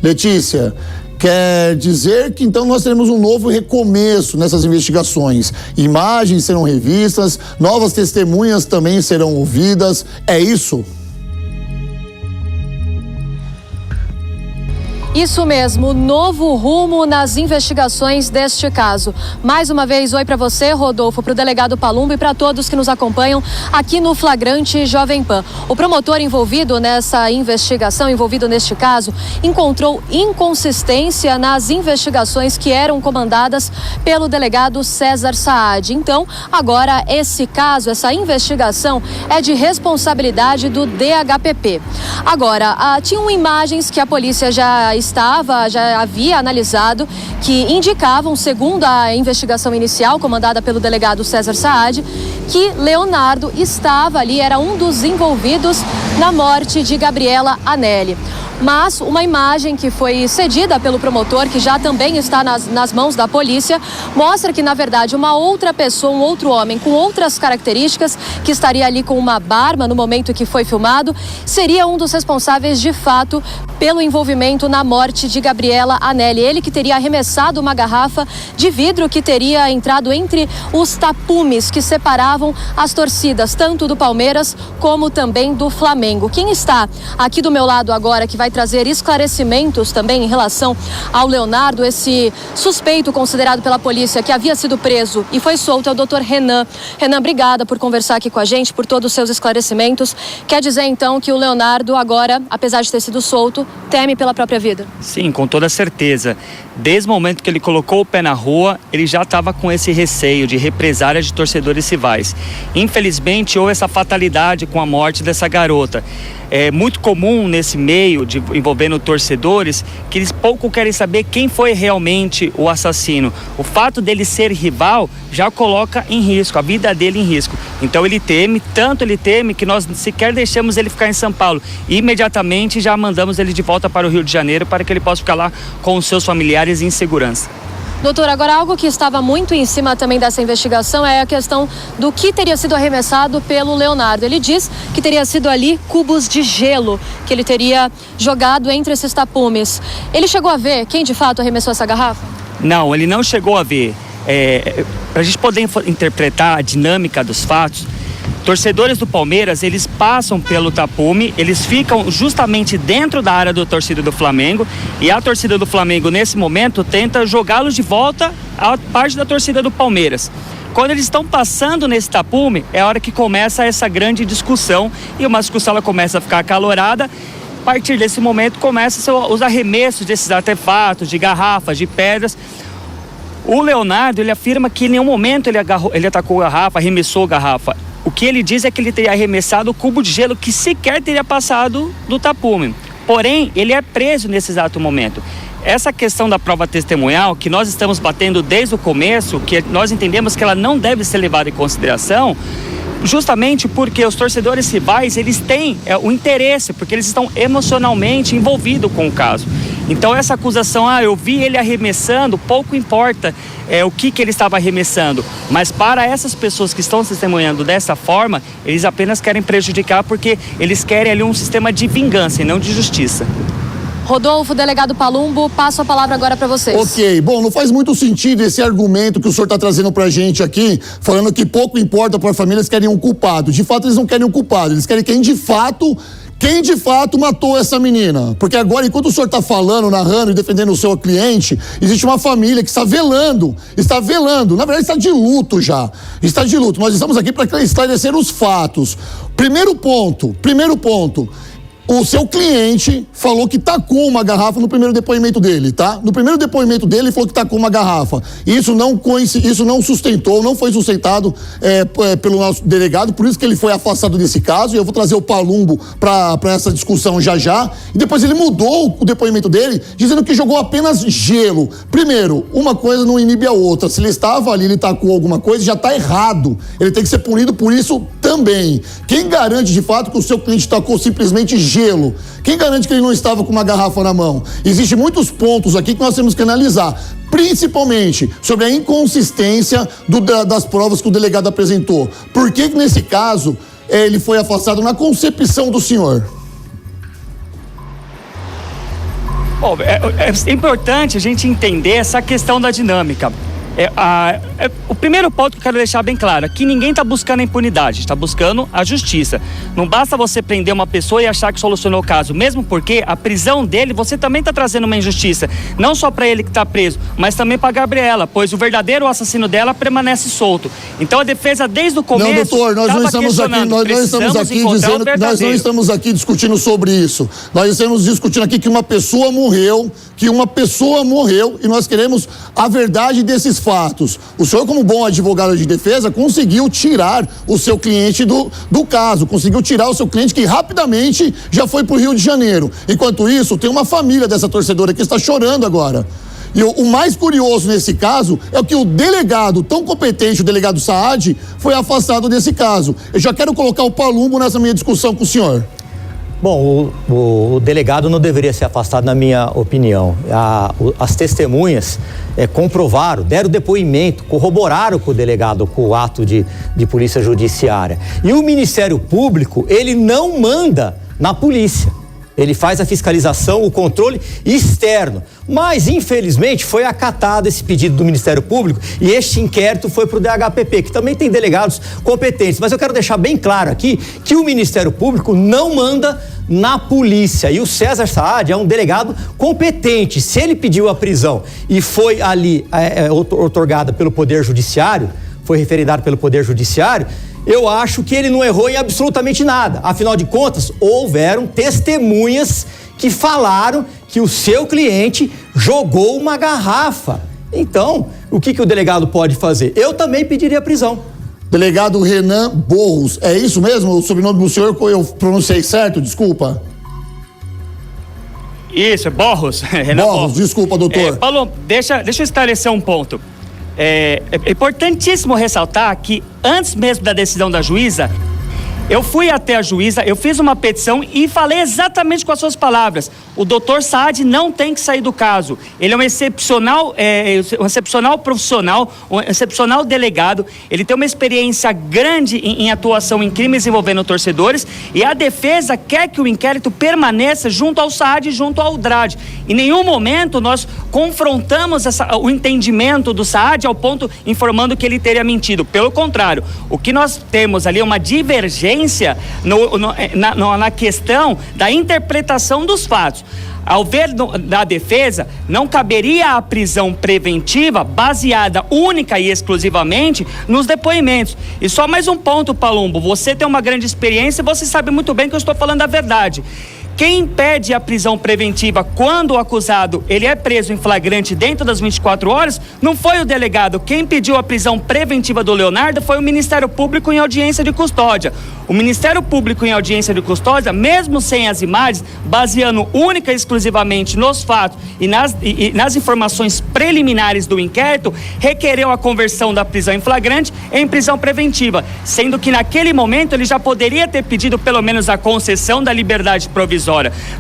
Letícia, quer dizer que então nós teremos um novo recomeço nessas investigações. Imagens serão revistas, novas testemunhas também serão ouvidas. É isso? Isso mesmo, novo rumo nas investigações deste caso. Mais uma vez, oi para você, Rodolfo, para o delegado Palumbo e para todos que nos acompanham aqui no Flagrante Jovem Pan. O promotor envolvido nessa investigação, envolvido neste caso, encontrou inconsistência nas investigações que eram comandadas pelo delegado César Saad. Então, agora esse caso, essa investigação é de responsabilidade do DHPP. Agora, tinham imagens que a polícia já havia analisado, que indicavam, segundo a investigação inicial comandada pelo delegado César Saad, que Leonardo estava ali, era um dos envolvidos na morte de Gabriela Anelli. Mas uma imagem que foi cedida pelo promotor, que já também está nas mãos da polícia, mostra que, na verdade, uma outra pessoa, um outro homem com outras características, que estaria ali com uma arma no momento que foi filmado, seria um dos responsáveis, de fato, pelo envolvimento na morte de Gabriela Anelli. Ele que teria arremessado uma garrafa de vidro que teria entrado entre os tapumes que separavam as torcidas, tanto do Palmeiras como também do Flamengo. Quem está aqui do meu lado agora, que vai trazer esclarecimentos também em relação ao Leonardo, esse suspeito considerado pela polícia que havia sido preso e foi solto, é o Dr. Renan. Renan, obrigada por conversar aqui com a gente, por todos os seus esclarecimentos. Quer dizer então que o Leonardo agora, apesar de ter sido solto, teme pela própria vida? Sim, com toda certeza. Desde o momento que ele colocou o pé na rua, ele já estava com esse receio de represália de torcedores rivais. Infelizmente, houve essa fatalidade com a morte dessa garota. É muito comum nesse meio, envolvendo torcedores, que eles pouco querem saber quem foi realmente o assassino. O fato dele ser rival já coloca em risco, a vida dele em risco. Então ele teme, tanto ele teme, que nós sequer deixamos ele ficar em São Paulo. E imediatamente já mandamos ele de volta para o Rio de Janeiro para que ele possa ficar lá com os seus familiares em segurança. Doutor, agora algo que estava muito em cima também dessa investigação é a questão do que teria sido arremessado pelo Leonardo. Ele diz que teria sido ali cubos de gelo que ele teria jogado entre esses tapumes. Ele chegou a ver quem de fato arremessou essa garrafa? Não, ele não chegou a ver. Para a gente poder interpretar a dinâmica dos fatos, torcedores do Palmeiras, eles passam pelo tapume, eles ficam justamente dentro da área da torcida do Flamengo, e a torcida do Flamengo, nesse momento, tenta jogá-los de volta à parte da torcida do Palmeiras. Quando eles estão passando nesse tapume, é a hora que começa essa grande discussão, e uma discussão ela começa a ficar acalorada. A partir desse momento, começam os arremessos desses artefatos, de garrafas, de pedras. O Leonardo, ele afirma que em nenhum momento ele atacou a garrafa, arremessou a garrafa. O que ele diz é que ele teria arremessado o cubo de gelo que sequer teria passado do tapume. Porém, ele é preso nesse exato momento. Essa questão da prova testemunhal, que nós estamos batendo desde o começo, que nós entendemos que ela não deve ser levada em consideração, justamente porque os torcedores rivais, eles têm o interesse, porque eles estão emocionalmente envolvidos com o caso. Então essa acusação, eu vi ele arremessando, pouco importa o que ele estava arremessando. Mas para essas pessoas que estão testemunhando dessa forma, eles apenas querem prejudicar porque eles querem ali um sistema de vingança e não de justiça. Rodolfo, delegado Palumbo, passo a palavra agora para vocês. Ok, bom, não faz muito sentido esse argumento que o senhor está trazendo pra gente aqui, falando que pouco importa para a família, eles querem um culpado. De fato, eles não querem um culpado, eles querem quem de fato matou essa menina. Porque agora, enquanto o senhor está falando, narrando e defendendo o seu cliente, existe uma família que está velando, na verdade está de luto já, está de luto. Nós estamos aqui para esclarecer os fatos. Primeiro ponto, o seu cliente falou que tacou uma garrafa no primeiro depoimento dele, tá? No primeiro depoimento dele, ele falou que tacou uma garrafa. Isso não foi sustentado pelo nosso delegado, por isso que ele foi afastado desse caso, e eu vou trazer o Palumbo para essa discussão já. E depois ele mudou o depoimento dele, dizendo que jogou apenas gelo. Primeiro, uma coisa não inibe a outra. Se ele estava ali, ele tacou alguma coisa, já está errado. Ele tem que ser punido por isso também. Quem garante de fato que o seu cliente tacou simplesmente gelo? Quem garante que ele não estava com uma garrafa na mão? Existem muitos pontos aqui que nós temos que analisar, principalmente sobre a inconsistência das provas que o delegado apresentou. Por que nesse caso ele foi afastado na concepção do senhor? Bom, é importante a gente entender essa questão da dinâmica. O primeiro ponto que eu quero deixar bem claro é que ninguém está buscando a impunidade, está buscando a justiça. Não basta você prender uma pessoa e achar que solucionou o caso, mesmo porque a prisão dele, você também está trazendo uma injustiça, não só para ele que está preso, mas também para a Gabriela, pois o verdadeiro assassino dela permanece solto. Então a defesa desde o começo... Não, doutor, nós não estamos aqui discutindo sobre isso. Nós estamos discutindo aqui que uma pessoa morreu, e nós queremos a verdade desses fatos. O senhor, como bom advogado de defesa, conseguiu tirar o seu cliente do caso, conseguiu tirar o seu cliente que rapidamente já foi para o Rio de Janeiro. Enquanto isso, tem uma família dessa torcedora que está chorando agora. E o mais curioso nesse caso é que o delegado, tão competente, o delegado Saad, foi afastado desse caso. Eu já quero colocar o Palumbo nessa minha discussão com o senhor. Bom, o delegado não deveria ser afastado, na minha opinião. As testemunhas comprovaram, deram depoimento, corroboraram com o delegado com o ato de polícia judiciária. E o Ministério Público, ele não manda na polícia. Ele faz a fiscalização, o controle externo. Mas, infelizmente, foi acatado esse pedido do Ministério Público e este inquérito foi para o DHPP, que também tem delegados competentes. Mas eu quero deixar bem claro aqui que o Ministério Público não manda na polícia. E o César Saad é um delegado competente. Se ele pediu a prisão e foi ali outorgada pelo Poder Judiciário, foi referendado pelo Poder Judiciário, eu acho que ele não errou em absolutamente nada. Afinal de contas, houveram testemunhas que falaram que o seu cliente jogou uma garrafa. Então, o que o delegado pode fazer? Eu também pediria prisão. Delegado Renan Borros, é isso mesmo? O sobrenome do senhor eu pronunciei certo? Desculpa. Isso, é Borros. Renan Borros, desculpa, doutor. Paulo, deixa eu esclarecer um ponto. É importantíssimo ressaltar que antes mesmo da decisão da juíza, eu fui até a juíza, eu fiz uma petição e falei exatamente com as suas palavras. O doutor Saad não tem que sair do caso. Ele é um excepcional profissional, um excepcional delegado. Ele tem uma experiência grande em atuação em crimes envolvendo torcedores e a defesa quer que o inquérito permaneça junto ao Saad e junto ao Drade. Em nenhum momento nós confrontamos o entendimento do Saad ao ponto informando que ele teria mentido. Pelo contrário, o que nós temos ali é uma divergência na questão da interpretação dos fatos. Ao ver da defesa, não caberia a prisão preventiva baseada única e exclusivamente nos depoimentos. E só mais um ponto, Palumbo, você tem uma grande experiência e você sabe muito bem que eu estou falando a verdade. Quem pede a prisão preventiva quando o acusado ele é preso em flagrante dentro das 24 horas, não foi o delegado. Quem pediu a prisão preventiva do Leonardo foi o Ministério Público em audiência de custódia. O Ministério Público em audiência de custódia, mesmo sem as imagens, baseando única e exclusivamente nos fatos e nas informações preliminares do inquérito, requereu a conversão da prisão em flagrante em prisão preventiva, sendo que naquele momento ele já poderia ter pedido pelo menos a concessão da liberdade provisória.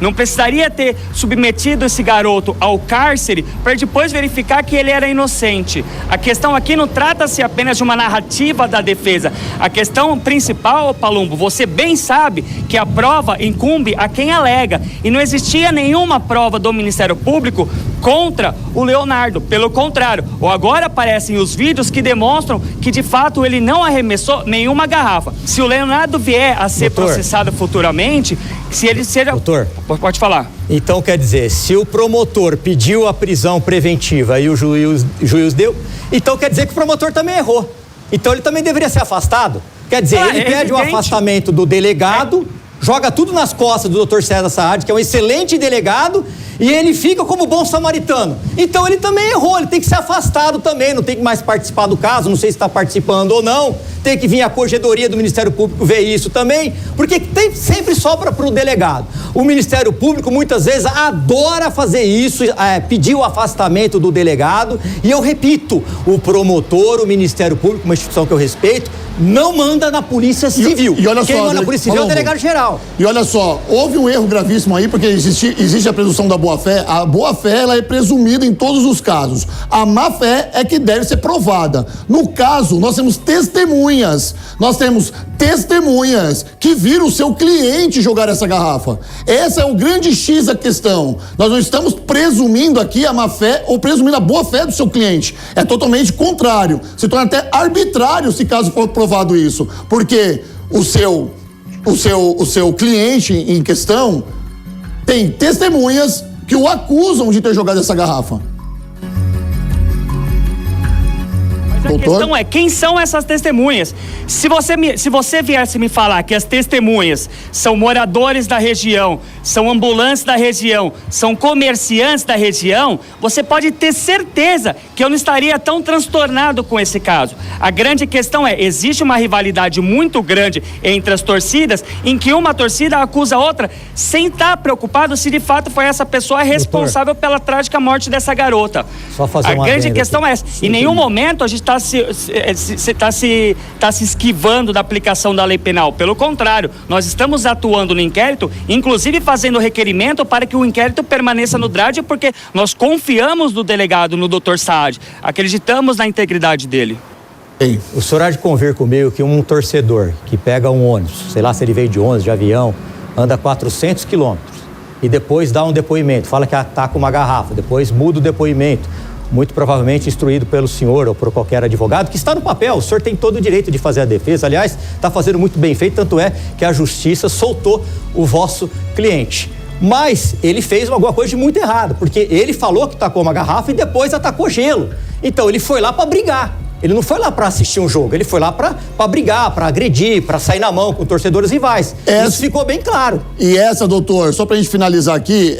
Não precisaria ter submetido esse garoto ao cárcere para depois verificar que ele era inocente. A questão aqui não trata-se apenas de uma narrativa da defesa. A questão principal, Palumbo, você bem sabe que a prova incumbe a quem alega. E não existia nenhuma prova do Ministério Público contra o Leonardo. Pelo contrário, agora aparecem os vídeos que demonstram que de fato ele não arremessou nenhuma garrafa. Se o Leonardo vier a ser processado futuramente, se ele seja... Doutor, pode falar. Então quer dizer, se o promotor pediu a prisão preventiva e o juiz deu, então quer dizer que o promotor também errou. Então ele também deveria ser afastado. Quer dizer, ele pede o afastamento do delegado, joga tudo nas costas do Dr. César Saad, que é um excelente delegado, e ele fica como bom samaritano. Então ele também errou, ele tem que ser afastado também, não tem que mais participar do caso, não sei se está participando ou não, tem que vir a corregedoria do Ministério Público ver isso também, porque sempre sobra para o delegado. O Ministério Público muitas vezes adora fazer isso, pedir o afastamento do delegado, e eu repito, o promotor, o Ministério Público, uma instituição que eu respeito, não manda na Polícia Civil. E olha Quem só, manda na Polícia Civil é o delegado geral. penal. E olha só, houve um erro gravíssimo aí, porque existe a presunção da boa-fé. A boa-fé, ela é presumida em todos os casos. A má-fé é que deve ser provada. No caso, nós temos testemunhas. Que viram o seu cliente jogar essa garrafa. Esse é o grande X da questão. Nós não estamos presumindo aqui a má-fé ou presumindo a boa-fé do seu cliente. É totalmente contrário. Se torna até arbitrário se caso for provado isso. Porque o seu cliente em questão tem testemunhas que o acusam de ter jogado essa garrafa. Mas a questão é, quem são essas testemunhas? Se você viesse me falar que as testemunhas são moradores da região, são ambulantes da região, são comerciantes da região, você pode ter certeza que eu não estaria tão transtornado com esse caso. A grande questão é, existe uma rivalidade muito grande entre as torcidas, em que uma torcida acusa a outra sem estar preocupado se de fato foi essa pessoa responsável pela trágica morte dessa garota. Só fazer a grande questão aqui. é essa. Em nenhum momento a gente está se esquivando da aplicação da lei penal. Pelo contrário, nós estamos atuando no inquérito, inclusive fazendo requerimento para que o inquérito permaneça no DRAD, porque nós confiamos no delegado, no Dr. Saad. Acreditamos na integridade dele. Ei, o senhor há de convir comigo que um torcedor que pega um ônibus, sei lá se ele veio de ônibus, de avião, anda 400 quilômetros e depois dá um depoimento, fala que ataca uma garrafa, depois muda o depoimento, muito provavelmente instruído pelo senhor ou por qualquer advogado, que está no papel. O senhor tem todo o direito de fazer a defesa, aliás, está fazendo muito bem feito, tanto é que a justiça soltou o vosso cliente. Mas ele fez alguma coisa de muito errado, porque ele falou que tacou uma garrafa e depois atacou gelo. Então ele foi lá para brigar. Ele não foi lá para assistir um jogo, ele foi lá para brigar, para agredir, para sair na mão com torcedores rivais. Isso ficou bem claro. E essa, doutor, só pra gente finalizar aqui,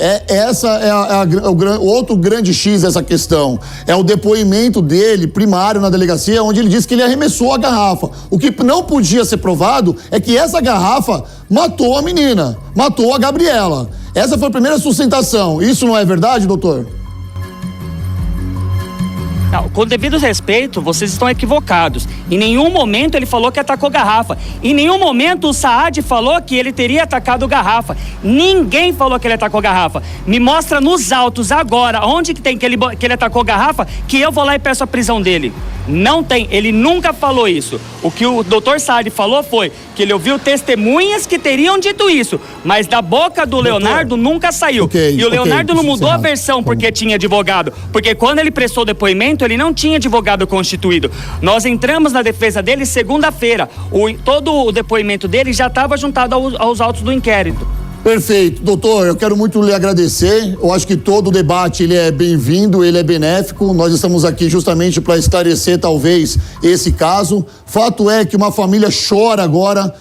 o outro grande X dessa questão. É o depoimento dele, primário, na delegacia, onde ele disse que ele arremessou a garrafa. O que não podia ser provado é que essa garrafa matou a menina, matou a Gabriela. Essa foi a primeira sustentação. Isso não é verdade, doutor? Não, com devido respeito, vocês estão equivocados. Em nenhum momento ele falou que atacou garrafa. Em nenhum momento o Saad falou que ele teria atacado garrafa. Ninguém falou que ele atacou garrafa. Me mostra nos autos agora, onde que tem que ele atacou garrafa, que eu vou lá e peço a prisão dele. Não tem, ele nunca falou isso. O que o Dr. Saad falou foi que ele ouviu testemunhas que teriam dito isso, mas da boca do Leonardo nunca saiu. E o Leonardo não mudou a versão porque tinha advogado, porque quando ele prestou depoimento, ele não tinha advogado constituído. Nós entramos na defesa dele segunda-feira. Todo o depoimento dele já estava juntado aos autos do inquérito. Perfeito. Doutor, eu quero muito lhe agradecer. Eu acho que todo o debate ele é bem-vindo, ele é benéfico. Nós estamos aqui justamente para esclarecer talvez esse caso. Fato é que uma família chora agora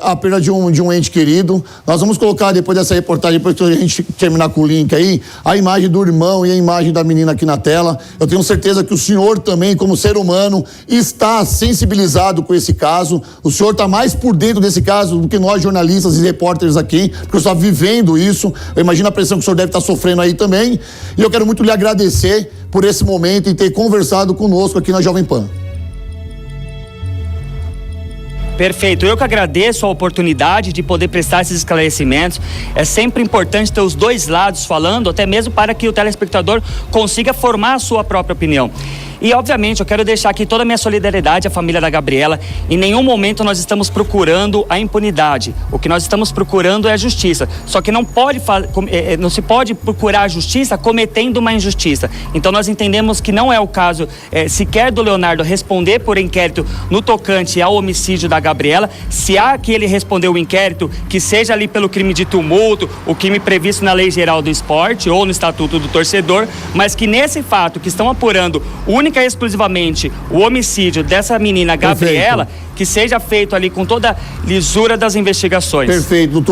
a perda de um ente querido. Nós vamos colocar depois dessa reportagem, depois que a gente terminar com o link aí, a imagem do irmão e a imagem da menina aqui na tela. Eu tenho certeza que o senhor também, como ser humano, está sensibilizado com esse caso. O senhor está mais por dentro desse caso do que nós jornalistas e repórteres aqui, porque o senhor está vivendo isso. Eu imagino a pressão que o senhor deve estar sofrendo aí também. E eu quero muito lhe agradecer por esse momento e ter conversado conosco aqui na Jovem Pan. Perfeito, eu que agradeço a oportunidade de poder prestar esses esclarecimentos. É sempre importante ter os dois lados falando, até mesmo para que o telespectador consiga formar a sua própria opinião. E, obviamente, eu quero deixar aqui toda a minha solidariedade à família da Gabriela. Em nenhum momento nós estamos procurando a impunidade. O que nós estamos procurando é a justiça. Só que não se pode procurar a justiça cometendo uma injustiça. Então, nós entendemos que não é o caso sequer do Leonardo responder por inquérito no tocante ao homicídio da Gabriela. Se há que ele respondeu o inquérito, que seja ali pelo crime de tumulto, o crime previsto na Lei Geral do Esporte ou no Estatuto do Torcedor, mas que nesse fato que estão apurando única e exclusivamente o homicídio dessa menina Gabriela, que seja feito ali com toda a lisura das investigações. Perfeito, doutor.